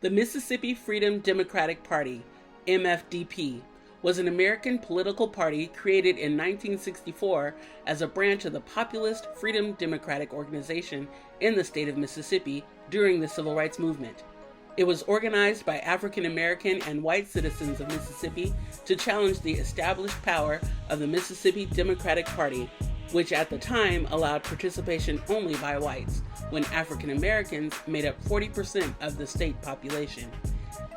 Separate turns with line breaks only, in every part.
The Mississippi Freedom Democratic Party, MFDP, was an American political party created in 1964 as a branch of the populist Freedom Democratic Organization in the state of Mississippi during the Civil Rights Movement. It was organized by African American and white citizens of Mississippi to challenge the established power of the Mississippi Democratic Party, which at the time allowed participation only by whites, when African Americans made up 40% of the state population.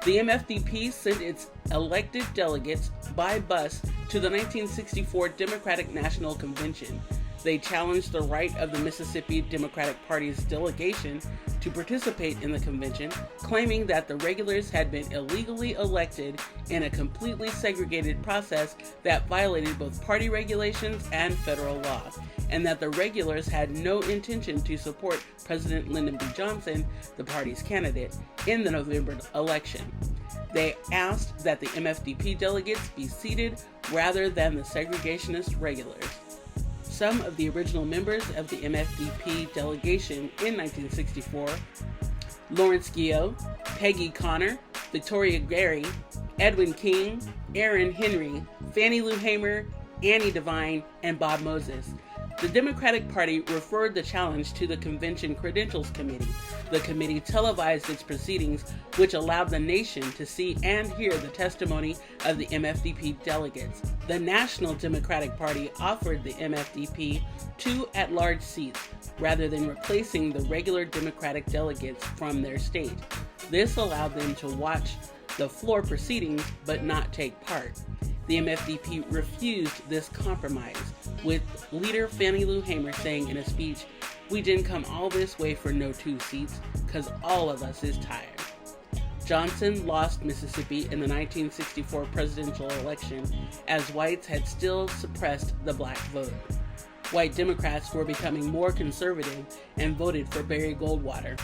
The MFDP sent its elected delegates by bus to the 1964 Democratic National Convention. They challenged the right of the Mississippi Democratic Party's delegation to participate in the convention, claiming that the regulars had been illegally elected in a completely segregated process that violated both party regulations and federal law, and that the regulars had no intention to support President Lyndon B. Johnson, the party's candidate, in the November election. They asked that the MFDP delegates be seated rather than the segregationist regulars. Some of the original members of the MFDP delegation in 1964, Lawrence Guillot, Peggy Connor, Victoria Gary, Edwin King, Aaron Henry, Fannie Lou Hamer, Annie Devine, and Bob Moses. The Democratic Party referred the challenge to the Convention Credentials Committee. The committee televised its proceedings, which allowed the nation to see and hear the testimony of the MFDP delegates. The National Democratic Party offered the MFDP 2 at-large seats, rather than replacing the regular Democratic delegates from their state. This allowed them to watch the floor proceedings but not take part. The MFDP refused this compromise, with leader Fannie Lou Hamer saying in a speech, "We didn't come all this way for no 2 seats, 'cause all of us is tired." Johnson lost Mississippi in the 1964 presidential election, as whites had still suppressed the black vote. White Democrats were becoming more conservative and voted for Barry Goldwater.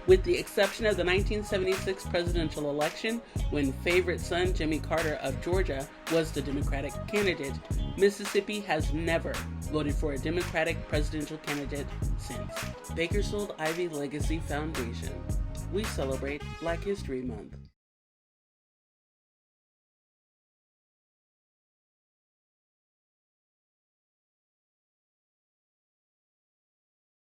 With the exception of the 1976 presidential election, when favorite son Jimmy Carter of Georgia was the Democratic candidate, Mississippi has never voted for a Democratic presidential candidate since. Bakersfield Ivy Legacy Foundation. We celebrate Black History Month.